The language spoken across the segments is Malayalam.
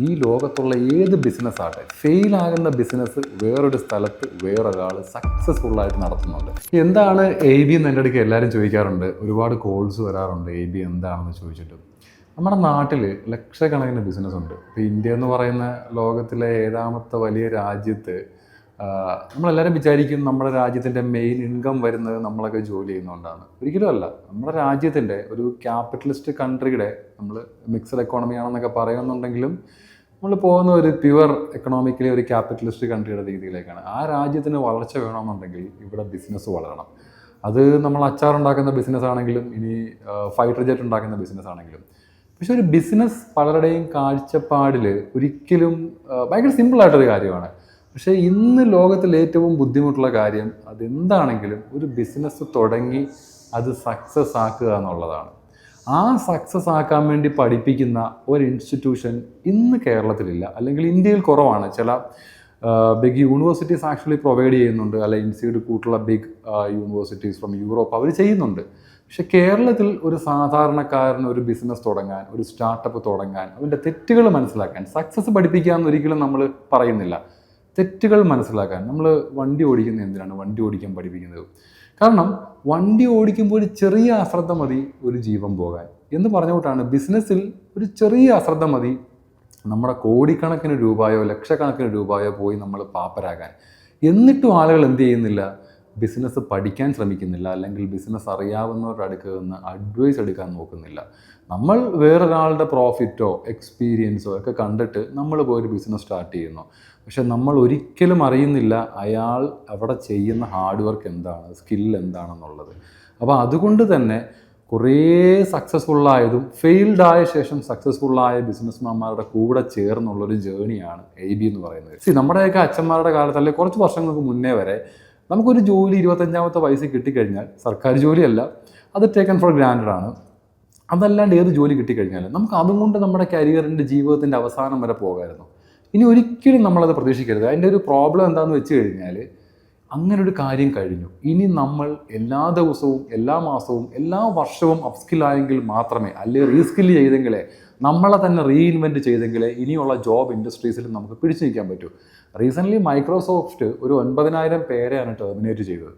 ഈ ലോകത്തുള്ള ഏത് ബിസിനസ്സാകട്ടെ, ഫെയിലാകുന്ന ബിസിനസ് വേറൊരു സ്ഥലത്ത് വേറൊരാൾ സക്സസ്ഫുള്ളായിട്ട് നടത്തുന്നുണ്ട്. എന്താണ് AB എന്ന് എൻ്റെ അടുക്ക് എല്ലാവരും ചോദിക്കാറുണ്ട്. ഒരുപാട് കോൾസ് വരാറുണ്ട് AB എന്താണെന്ന് ചോദിച്ചിട്ട്. നമ്മുടെ നാട്ടിൽ ലക്ഷക്കണക്കിന് ബിസിനസ്സുണ്ട്. ഇപ്പോൾ ഇന്ത്യ എന്ന് പറയുന്ന ലോകത്തിലെ 7ാമത്തെ വലിയ രാജ്യത്ത് നമ്മളെല്ലാവരും വിചാരിക്കും നമ്മുടെ രാജ്യത്തിൻ്റെ മെയിൻ ഇൻകം വരുന്നത് നമ്മളൊക്കെ ജോലി ചെയ്യുന്നതുകൊണ്ടാണ്. ഒരിക്കലും അല്ല. നമ്മുടെ രാജ്യത്തിൻ്റെ ഒരു ക്യാപിറ്റലിസ്റ്റ് കൺട്രിയുടെ, നമ്മൾ മിക്സഡ് എക്കോണമി ആണെന്നൊക്കെ പറയുന്നുണ്ടെങ്കിലും നമ്മൾ പോകുന്ന ഒരു പ്യുവർ എക്കണോമിക്കലി ഒരു ക്യാപിറ്റലിസ്റ്റ് കൺട്രിയുടെ രീതിയിലേക്കാണ്. ആ രാജ്യത്തിന് വളർച്ച വേണമെന്നുണ്ടെങ്കിൽ ഇവിടെ ബിസിനസ് വളരണം. അത് നമ്മൾ അച്ചാറുണ്ടാക്കുന്ന ബിസിനസ് ആണെങ്കിലും ഇനി ഫൈറ്റർ ജെറ്റ് ഉണ്ടാക്കുന്ന ബിസിനസ് ആണെങ്കിലും. പക്ഷെ ഒരു ബിസിനസ് പലരുടെയും കാഴ്ചപ്പാടിൽ ഒരിക്കലും ഭയങ്കര സിമ്പിളായിട്ടൊരു കാര്യമാണ്. പക്ഷേ ഇന്ന് ലോകത്തിൽ ഏറ്റവും ബുദ്ധിമുട്ടുള്ള കാര്യം അതെന്താണെങ്കിലും ഒരു ബിസിനസ് തുടങ്ങി അത് സക്സസ് ആക്കുക എന്നുള്ളതാണ്. ആ സക്സസ് ആക്കാൻ വേണ്ടി പഠിപ്പിക്കുന്ന ഒരു ഇൻസ്റ്റിറ്റ്യൂഷൻ ഇന്ന് കേരളത്തിലില്ല, അല്ലെങ്കിൽ ഇന്ത്യയിൽ കുറവാണ്. ചില ബിഗ് യൂണിവേഴ്സിറ്റീസ് ആക്ച്വലി പ്രൊവൈഡ് ചെയ്യുന്നുണ്ട്, അല്ല ഇൻസ്റ്റിറ്റ്യൂട്ട് കൂട്ടുള്ള ബിഗ് യൂണിവേഴ്സിറ്റീസ് ഫ്രം യൂറോപ്പ് അവർ ചെയ്യുന്നുണ്ട്. പക്ഷെ കേരളത്തിൽ ഒരു സാധാരണക്കാരന് ഒരു ബിസിനസ് തുടങ്ങാൻ, ഒരു സ്റ്റാർട്ടപ്പ് തുടങ്ങാൻ, അതിൻ്റെ തെറ്റുകൾ മനസ്സിലാക്കാൻ, സക്സസ് പഠിപ്പിക്കാമെന്ന് ഒരിക്കലും നമ്മൾ പറയുന്നില്ല. തെറ്റുകൾ മനസ്സിലാക്കാൻ. നമ്മൾ വണ്ടി ഓടിക്കുന്നത് എന്തിനാണ്? വണ്ടി ഓടിക്കാൻ പഠിപ്പിക്കുന്നത്. കാരണം വണ്ടി ഓടിക്കുമ്പോൾ ഒരു ചെറിയ അശ്രദ്ധ മതി ഒരു ജീവൻ പോകാൻ എന്ന് പറഞ്ഞുകൊണ്ടാണ് ബിസിനസ്സിൽ ഒരു ചെറിയ അശ്രദ്ധ മതി നമ്മുടെ കോടിക്കണക്കിന് രൂപയോ ലക്ഷക്കണക്കിന് രൂപയോ പോയി നമ്മൾ പാപ്പരാകാൻ. എന്നിട്ടും ആളുകൾ എന്ത് ചെയ്യുന്നില്ല? ബിസിനസ് പഠിക്കാൻ ശ്രമിക്കുന്നില്ല, അല്ലെങ്കിൽ ബിസിനസ് അറിയാവുന്നവരുടെ അടുക്ക് നിന്ന് അഡ്വൈസ് എടുക്കാൻ നോക്കുന്നില്ല. നമ്മൾ വേറൊരാളുടെ പ്രോഫിറ്റോ എക്സ്പീരിയൻസോ ഒക്കെ കണ്ടിട്ട് നമ്മൾ പോയൊരു ബിസിനസ് സ്റ്റാർട്ട് ചെയ്യുന്നു. പക്ഷെ നമ്മൾ ഒരിക്കലും അറിയുന്നില്ല അയാൾ അവിടെ ചെയ്യുന്ന ഹാർഡ് വർക്ക് എന്താണ്, സ്കിൽ എന്താണെന്നുള്ളത്. അപ്പോൾ അതുകൊണ്ട് തന്നെ കുറേ സക്സസ്ഫുള്ളായതും ഫെയിൽഡായ ശേഷം സക്സസ്ഫുള്ളായ ബിസിനസ്മാന്മാരുടെ കൂടെ ചേർന്നുള്ളൊരു ജേണിയാണ് AB എന്ന് പറയുന്നത്. നമ്മുടെയൊക്കെ അച്ഛന്മാരുടെ കാലത്ത്, അല്ലെങ്കിൽ കുറച്ച് വർഷങ്ങൾക്ക് മുന്നേ വരെ നമുക്കൊരു ജോലി 25ാമത്തെ വയസ്സിൽ കിട്ടിക്കഴിഞ്ഞാൽ, സർക്കാർ ജോലിയല്ല, അത് ടേക്കൺ ഫോർ ഗ്രാൻഡഡ് ആണ്. അതല്ലാണ്ട് ഏത് ജോലി കിട്ടിക്കഴിഞ്ഞാലും നമുക്ക് അതുകൊണ്ട് നമ്മുടെ കരിയറിൻ്റെ ജീവിതത്തിൻ്റെ അവസാനം വരെ പോകാമായിരുന്നു. ഇനി ഒരിക്കലും നമ്മളത് പ്രതീക്ഷിക്കരുത്. അതിൻ്റെ ഒരു പ്രോബ്ലം എന്താണെന്ന് വെച്ച് കഴിഞ്ഞാൽ, അങ്ങനൊരു കാര്യം കഴിഞ്ഞു. ഇനി നമ്മൾ എല്ലാ ദിവസവും, എല്ലാ മാസവും, എല്ലാ വർഷവും അപ്സ്കില്ലായെങ്കിൽ മാത്രമേ, അല്ലെങ്കിൽ റീസ്കില്ല് ചെയ്തെങ്കിലേ, നമ്മളെ തന്നെ റീഇൻവെൻറ്റ് ചെയ്തെങ്കിലേ ഇനിയുള്ള ജോബ് ഇൻഡസ്ട്രീസിൽ നമുക്ക് പിടിച്ചു നിൽക്കാൻ പറ്റൂ. റീസെൻ്റ്ലി മൈക്രോസോഫ്റ്റ് ഒരു 9,000 പേരെയാണ് ടെർമിനേറ്റ് ചെയ്തത്.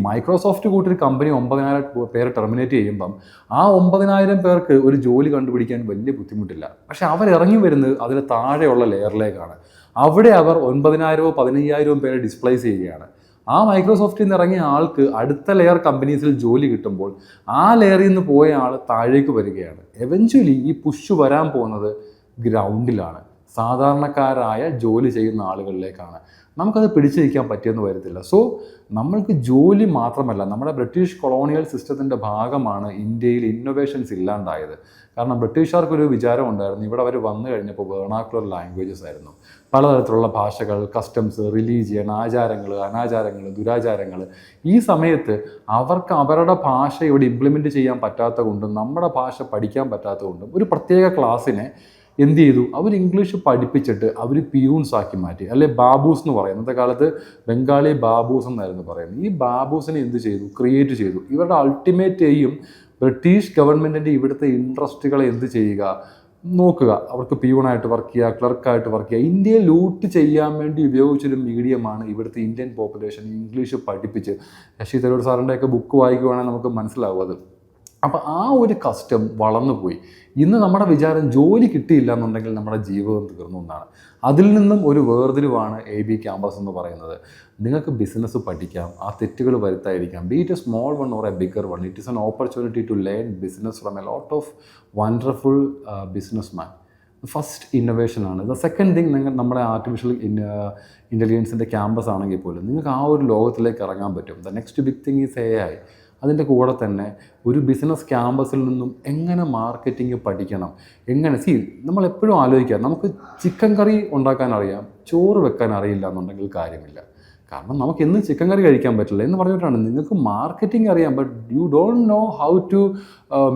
മൈക്രോസോഫ്റ്റ് കൂട്ടൊരു കമ്പനി 9,000 പേരെ ടെർമിനേറ്റ് ചെയ്യുമ്പം ആ 9,000 പേർക്ക് ഒരു ജോലി കണ്ടുപിടിക്കാൻ വലിയ ബുദ്ധിമുട്ടില്ല. പക്ഷെ അവരിറങ്ങി വരുന്നത് അതിന് താഴെയുള്ള ലെയറിലേക്കാണ്. അവിടെ അവർ 9,000 15,000 പേരെ ഡിസ്പ്ലേസ് ചെയ്യുകയാണ്. ആ മൈക്രോസോഫ്റ്റിൽ നിന്ന് ഇറങ്ങിയ ആൾക്ക് അടുത്ത ലെയർ കമ്പനീസിൽ ജോലി കിട്ടുമ്പോൾ ആ ലെയറിൽ നിന്ന് പോയ ആൾ താഴേക്ക് വരികയാണ്. എവഞ്ച്വലി ഈ പുഷ് വരാൻ പോകുന്നത് ഗ്രൗണ്ടിലാണ്, സാധാരണക്കാരായ ജോലി ചെയ്യുന്ന ആളുകളിലേക്കാണ്. നമുക്കത് പിടിച്ചു നിൽക്കാൻ പറ്റിയെന്ന് വരത്തില്ല. സോ നമ്മൾക്ക് ജോലി മാത്രമല്ല, നമ്മുടെ ബ്രിട്ടീഷ് കൊളോണിയൽ സിസ്റ്റത്തിൻ്റെ ഭാഗമാണ് ഇന്ത്യയിൽ ഇന്നൊവേഷൻസ് ഇല്ലാണ്ടായത്. കാരണം ബ്രിട്ടീഷുകാർക്കൊരു വിചാരം ഉണ്ടായിരുന്നു, ഇവിടെ അവർ വന്നു കഴിഞ്ഞപ്പോൾ വെർണാക്കുലർ ലാംഗ്വേജസ് ആയിരുന്നു. പലതരത്തിലുള്ള ഭാഷകൾ, കസ്റ്റംസ്, റിലീജിയൻ, ആചാരങ്ങൾ, അനാചാരങ്ങൾ, ദുരാചാരങ്ങൾ. ഈ സമയത്ത് അവർക്ക് അവരുടെ ഭാഷ ഇവിടെ ഇംപ്ലിമെൻറ്റ് ചെയ്യാൻ പറ്റാത്ത കൊണ്ടും നമ്മുടെ ഭാഷ പഠിക്കാൻ പറ്റാത്ത കൊണ്ടും ഒരു പ്രത്യേക ക്ലാസ്സിനെ എന്ത് ചെയ്തു? അവർ ഇംഗ്ലീഷ് പഠിപ്പിച്ചിട്ട് അവർ പിയൂൺസ് ആക്കി മാറ്റി, അല്ലെ ബാബൂസ് എന്ന് പറയും. ഇന്നത്തെ കാലത്ത് ബംഗാളി ബാബൂസ് എന്നായിരുന്നു പറയുന്നത്. ഈ ബാബൂസിനെ എന്ത് ചെയ്തു? ക്രിയേറ്റ് ചെയ്തു. ഇവരുടെ അൾട്ടിമേറ്റ് എയിം ബ്രിട്ടീഷ് ഗവൺമെൻറ്റിൻ്റെ ഇവിടുത്തെ ഇൻട്രസ്റ്റുകളെ എന്ത് ചെയ്യുക, നോക്കുക. അവർക്ക് പിയൂണായിട്ട് വർക്ക് ചെയ്യുക, ക്ലർക്കായിട്ട് വർക്ക് ചെയ്യുക. ഇന്ത്യയെ ലൂട്ട് ചെയ്യാൻ വേണ്ടി ഉപയോഗിച്ചൊരു മീഡിയമാണ് ഇവിടുത്തെ ഇന്ത്യൻ പോപ്പുലേഷൻ ഇംഗ്ലീഷ് പഠിപ്പിച്ച്. ശശി തരൂർ സാറിൻ്റെയൊക്കെ ബുക്ക് വായിക്കുവാണെങ്കിൽ നമുക്ക് മനസ്സിലാവും അത്. അപ്പോൾ ആ ഒരു കസ്റ്റം വളർന്നു പോയി. ഇന്ന് നമ്മുടെ വിചാരം ജോലി കിട്ടിയില്ല എന്നുണ്ടെങ്കിൽ നമ്മുടെ ജീവിതം തീർന്നു എന്നാണ്. അതിൽ നിന്നും ഒരു വേർതിരിവാണ് AB ക്യാമ്പസ് എന്ന് പറയുന്നത്. നിങ്ങൾക്ക് ബിസിനസ് പഠിക്കാം, ആ തെറ്റുകൾ വരുത്താതിരിക്കാം. Be it a small one or a bigger one, it is an opportunity to learn business from a lot of wonderful businessman. First ഇന്നൊവേഷനാണ്. ദ സെക്കൻഡ് തിങ്, നിങ്ങൾ നമ്മുടെ ആർട്ടിഫിഷ്യൽ ഇൻ്റലിജൻസിൻ്റെ ക്യാമ്പസ് ആണെങ്കിൽ പോലും നിങ്ങൾക്ക് ആ ഒരു ലോകത്തിലേക്ക് ഇറങ്ങാൻ പറ്റും. The next big thing is AI. അതിൻ്റെ കൂടെ തന്നെ ഒരു ബിസിനസ് ക്യാമ്പസിൽ നിന്നും എങ്ങനെ മാർക്കറ്റിംഗ് പഠിക്കണം, എങ്ങനെ നമ്മളെപ്പോഴും ആലോചിക്കുക, നമുക്ക് ചിക്കൻ കറി ഉണ്ടാക്കാൻ അറിയാം, ചോറ് വെക്കാൻ അറിയില്ല എന്നുണ്ടെങ്കിൽ കാര്യമില്ല. കാരണം നമുക്ക് എന്നും ചിക്കൻ കറി കഴിക്കാൻ പറ്റില്ല എന്ന് പറഞ്ഞിട്ടാണ്. നിങ്ങൾക്ക് മാർക്കറ്റിംഗ് അറിയാം, but you don't know how to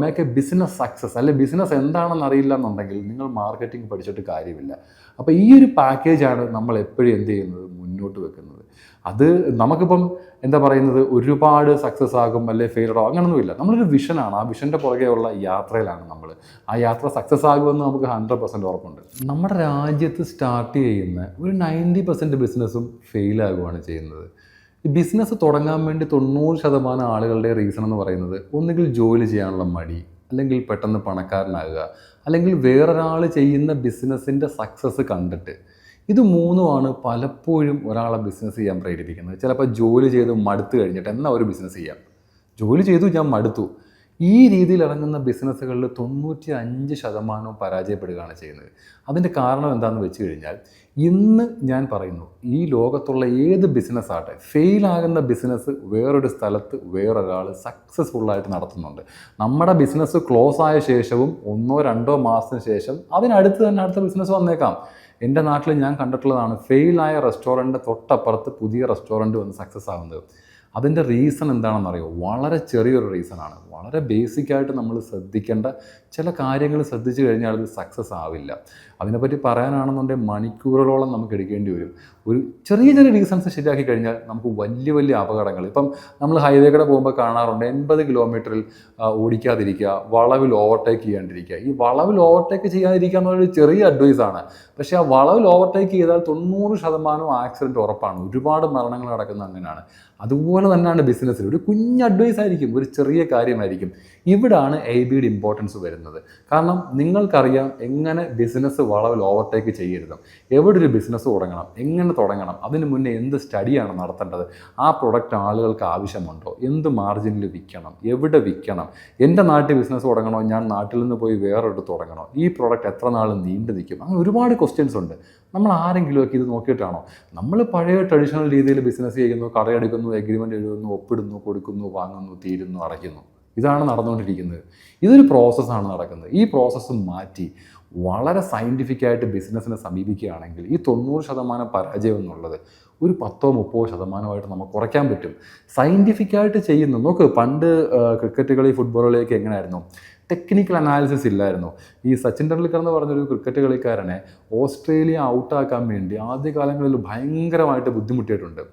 make a business success, അല്ലെ ബിസിനസ് എന്താണെന്ന് അറിയില്ല എന്നുണ്ടെങ്കിൽ നിങ്ങൾ മാർക്കറ്റിംഗ് പഠിച്ചിട്ട് കാര്യമില്ല. അപ്പോൾ ഈ ഒരു പാക്കേജാണ് നമ്മൾ എപ്പോഴും എന്ത് ചെയ്യുന്നത്, മുന്നോട്ട് വെക്കുന്നത്. അത് നമുക്കിപ്പം എന്താ പറയുന്നത് ഒരുപാട് സക്സസ് ആകും അല്ലെ ഫെയിലർ ആകും അങ്ങനൊന്നുമില്ല. നമ്മളൊരു വിഷനാണ്, ആ വിഷൻ്റെ പുറകെയുള്ള യാത്രയിലാണ് നമ്മൾ. ആ യാത്ര സക്സസ് ആകുമെന്ന് നമുക്ക് 100% ഉറപ്പുണ്ട്. നമ്മുടെ രാജ്യത്ത് സ്റ്റാർട്ട് ചെയ്യുന്ന ഒരു 90% ബിസിനസ്സും ഫെയിലാകുകയാണ് ചെയ്യുന്നത്. ഈ ബിസിനസ് തുടങ്ങാൻ വേണ്ടി 90% ആളുകളുടെ റീസൺ എന്ന് പറയുന്നത് ഒന്നുകിൽ ജോലി ചെയ്യാനുള്ള മടി, അല്ലെങ്കിൽ പെട്ടെന്ന് പണക്കാരനാകുക, അല്ലെങ്കിൽ വേറൊരാൾ ചെയ്യുന്ന ബിസിനസ്സിൻ്റെ സക്സസ് കണ്ടിട്ട്. ഇത് മൂന്നുമാണ് പലപ്പോഴും ഒരാളെ ബിസിനസ് ചെയ്യാൻ പ്രേരിപ്പിക്കുന്നത്. ചിലപ്പോൾ ജോലി ചെയ്ത് മടുത്തു കഴിഞ്ഞിട്ട് എന്നാൽ ഒരു ബിസിനസ് ചെയ്യാം, ജോലി ചെയ്തു ഞാൻ മടുത്തു, ഈ രീതിയിൽ ഇറങ്ങുന്ന ബിസിനസ്സുകളിൽ 95% പരാജയപ്പെടുകയാണ് ചെയ്യുന്നത്. അതിൻ്റെ കാരണം എന്താണെന്ന് വെച്ച് കഴിഞ്ഞാൽ, ഇന്ന് ഞാൻ പറയുന്നു, ഈ ലോകത്തുള്ള ഏത് ബിസിനസ് ആട്ടെ, ഫെയിലാകുന്ന ബിസിനസ് വേറൊരു സ്ഥലത്ത് വേറൊരാൾ സക്സസ്ഫുള്ളായിട്ട് നടത്തുന്നുണ്ട്. നമ്മുടെ ബിസിനസ് ക്ലോസ് ആയ ശേഷവും 1-2 മാസത്തിന് ശേഷം അതിനടുത്ത് തന്നെ അടുത്ത ബിസിനസ് വന്നേക്കാം. എൻ്റെ നാട്ടിൽ ഞാൻ കണ്ടിട്ടുള്ളതാണ്, ഫെയിലായ റെസ്റ്റോറൻറ്റ് തൊട്ടപ്പുറത്ത് പുതിയ റെസ്റ്റോറൻറ്റ് വന്ന് സക്സസ് ആകുന്നത്. അതിൻ്റെ റീസൺ എന്താണെന്നറിയോ? വളരെ ചെറിയൊരു റീസണാണ്. വളരെ ബേസിക്കായിട്ട് നമ്മൾ ശ്രദ്ധിക്കേണ്ട ചില കാര്യങ്ങൾ ശ്രദ്ധിച്ചു കഴിഞ്ഞാൽ അത് സക്സസ് ആവില്ല. അതിനെപ്പറ്റി പറയാനാണെന്നുണ്ടെങ്കിൽ മണിക്കൂറുകളോളം നമുക്ക് എടുക്കേണ്ടി വരും. ഒരു ചെറിയ ചെറിയ റീസൺസ് ശരിയാക്കി കഴിഞ്ഞാൽ നമുക്ക് വലിയ വലിയ അപകടങ്ങൾ, ഇപ്പം നമ്മൾ ഹൈവേ കൂടെ പോകുമ്പോൾ കാണാറുണ്ട്, 80 കിലോമീറ്ററിൽ ഓടിക്കാതിരിക്കുക, വളവിൽ ഓവർടേക്ക് ചെയ്യാണ്ടിരിക്കുക. ഈ വളവിൽ ഓവർടേക്ക് ചെയ്യാതിരിക്കുക എന്നൊരു ചെറിയ അഡ്വൈസാണ്. പക്ഷേ ആ വളവിൽ ഓവർടേക്ക് ചെയ്താൽ 90% ആക്സിഡൻറ്റ് ഉറപ്പാണ്. ഒരുപാട് മരണങ്ങൾ നടക്കുന്നത് അങ്ങനെയാണ്. അതുപോലെ തന്നെയാണ് ബിസിനസ്സിൽ. ഒരു കുഞ്ഞ് അഡ്വൈസ് ആയിരിക്കും, ഒരു ചെറിയ കാര്യമായിരിക്കും. ഇവിടാണ് ABയുടെ ഇമ്പോർട്ടൻസ് വരുന്നത്. കാരണം നിങ്ങൾക്കറിയാം എങ്ങനെ ബിസിനസ് വളവിൽ ഓവർടേക്ക് ചെയ്യരുത്, എവിടെ ഒരു ബിസിനസ് തുടങ്ങണം, എങ്ങനെ തുടങ്ങണം, അതിന് മുന്നേ എന്ത് സ്റ്റഡിയാണ് നടത്തേണ്ടത്, ആ പ്രൊഡക്റ്റ് ആളുകൾക്ക് ആവശ്യമുണ്ടോ, എന്ത് മാർജിനിൽ വിൽക്കണം, എവിടെ വിൽക്കണം, എൻ്റെ നാട്ടിൽ ബിസിനസ് തുടങ്ങണോ, ഞാൻ നാട്ടിൽ നിന്ന് പോയി വേറൊരു തുടങ്ങണോ, ഈ പ്രൊഡക്റ്റ് എത്ര നാൾ നീണ്ടു നിൽക്കും, അങ്ങനെ ഒരുപാട് ക്വസ്റ്റ്യൻസ് ഉണ്ട്. നമ്മൾ ആരെങ്കിലുമൊക്കെ ഇത് നോക്കിയിട്ടാണോ? നമ്മൾ പഴയ ട്രഡീഷണൽ രീതിയിൽ ബിസിനസ് ചെയ്യുന്നു, കടയെടുക്കുന്നു, എഗ്രിമെൻ്റ് എഴുതുന്നു, ഒപ്പിടുന്നു, കൊടുക്കുന്നു, വാങ്ങുന്നു, തീരുന്നു, അടയ്ക്കുന്നു. ഇതാണ് നടന്നുകൊണ്ടിരിക്കുന്നത്. ഇതൊരു പ്രോസസ്സാണ് നടക്കുന്നത്. ഈ പ്രോസസ്സ് മാറ്റി വളരെ സയൻറ്റിഫിക്കായിട്ട് ബിസിനസ്സിനെ സമീപിക്കുകയാണെങ്കിൽ ഈ 90% പരാജയം എന്നുള്ളത് ഒരു 10-30% നമുക്ക് കുറയ്ക്കാൻ പറ്റും. സയൻറ്റിഫിക്കായിട്ട് ചെയ്യുന്നു. നോക്ക്, പണ്ട് ക്രിക്കറ്റ് കളി, ഫുട്ബോളുകളിലേക്ക് എങ്ങനെയായിരുന്നു? ടെക്നിക്കൽ അനാലിസിസ് ഇല്ലായിരുന്നു. ഈ സച്ചിൻ ടെണ്ടുൽക്കർ എന്ന് പറഞ്ഞൊരു ക്രിക്കറ്റ് കളിക്കാരനെ ഓസ്ട്രേലിയ ഔട്ടാക്കാൻ വേണ്ടി ആദ്യകാലങ്ങളിൽ ഭയങ്കരമായിട്ട് ബുദ്ധിമുട്ടിയിട്ടുണ്ട്.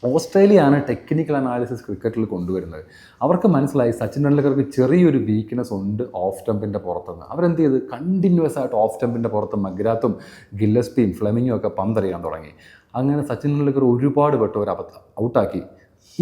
ഓസ്ട്രേലിയയാണ് ടെക്നിക്കൽ അനാലിസിസ് ക്രിക്കറ്റിൽ കൊണ്ടുവരുന്നത്. അവർക്ക് മനസ്സിലായി സച്ചിൻ ടെണ്ടുൽക്കർക്ക് ചെറിയൊരു വീക്ക്നെസ് ഉണ്ട് ഓഫ് സ്റ്റമ്പിൻ്റെ പുറത്തുനിന്ന്. അവരെന്ത് ചെയ്ത് കണ്ടിന്യൂസ് ആയിട്ട് ഓഫ് സ്റ്റമ്പിൻ്റെ പുറത്ത് മഗ്രാത്തും ഗില്ലസ്പിയും ഫ്ലെമിങ്ങും ഒക്കെ പന്തെറിയാൻ തുടങ്ങി. അങ്ങനെ സച്ചിൻ ടെണ്ടുൽക്കർ ഒരുപാട് വട്ടം ഔട്ടാക്കി.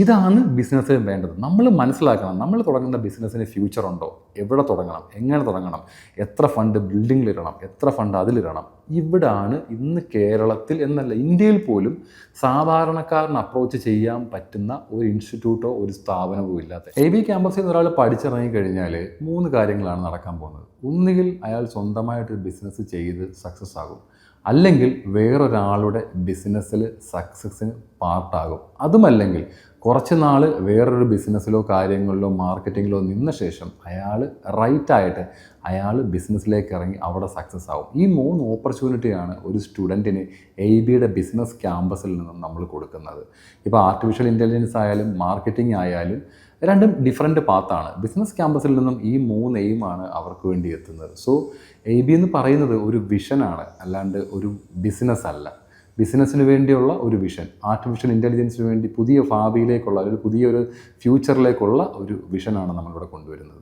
ഇതാണ് ബിസിനസ്സിൽ വേണ്ടത്. നമ്മൾ മനസ്സിലാക്കണം, നമ്മൾ തുടങ്ങുന്ന ബിസിനസ്സിന് ഫ്യൂച്ചർ ഉണ്ടോ, എവിടെ തുടങ്ങണം, എങ്ങനെ തുടങ്ങണം, എത്ര ഫണ്ട് ബിൽഡിങ്ങിലിടണം, എത്ര ഫണ്ട് അതിലിടണം. ഇവിടാണ് ഇന്ന് കേരളത്തിൽ എന്നല്ല ഇന്ത്യയിൽ പോലും സാധാരണക്കാരന് അപ്രോച്ച് ചെയ്യാൻ പറ്റുന്ന ഒരു ഇൻസ്റ്റിറ്റ്യൂട്ടോ ഒരു സ്ഥാപനമോ ഇല്ലാത്ത. AB ക്യാമ്പസിൽ നിന്ന് ഒരാൾ പഠിച്ചിറങ്ങിക്കഴിഞ്ഞാൽ 3 കാര്യങ്ങളാണ് നടക്കാൻ പോകുന്നത്. ഒന്നുകിൽ അയാൾ സ്വന്തമായിട്ടൊരു ബിസിനസ് ചെയ്ത് സക്സസ് ആകും, അല്ലെങ്കിൽ വേറൊരാളുടെ ബിസിനസ്സിൽ സക്സസ്സിന് പാർട്ടാകും. അതുമല്ലെങ്കിൽ കുറച്ച് നാൾ വേറൊരു ബിസിനസ്സിലോ കാര്യങ്ങളിലോ മാർക്കറ്റിങ്ങിലോ നിന്ന ശേഷം റൈറ്റായിട്ട് അയാൾ ബിസിനസ്സിലേക്ക് ഇറങ്ങി അവിടെ സക്സസ് ആവും. ഈ 3 ഓപ്പർച്യൂണിറ്റിയാണ് ഒരു സ്റ്റുഡൻറ്റിന് ABയുടെ ബിസിനസ് ക്യാമ്പസിൽ നിന്നും നമ്മൾ കൊടുക്കുന്നത്. ഇപ്പോൾ ആർട്ടിഫിഷ്യൽ ഇൻ്റലിജൻസ് ആയാലും മാർക്കറ്റിംഗ് ആയാലും രണ്ടും ഡിഫറെൻറ്റ് പാത്താണ്. ബിസിനസ് ക്യാമ്പസിൽ നിന്നും ഈ 3 എയിമാണ് അവർക്ക് വേണ്ടി എത്തുന്നത്. സോ AB എന്ന് പറയുന്നത് ഒരു വിഷനാണ്, അല്ലാണ്ട് ഒരു ബിസിനസ് അല്ല. ബിസിനസ്സിന് വേണ്ടിയുള്ള ഒരു വിഷൻ, ആർട്ടിഫിഷ്യൽ ഇൻ്റലിജൻസിന് വേണ്ടി പുതിയ ഭാവിയിലേക്കുള്ള ഒരു പുതിയൊരു ഫ്യൂച്ചറിലേക്കുള്ള ഒരു വിഷനാണ് നമ്മളിവിടെ കൊണ്ടുവരുന്നത്.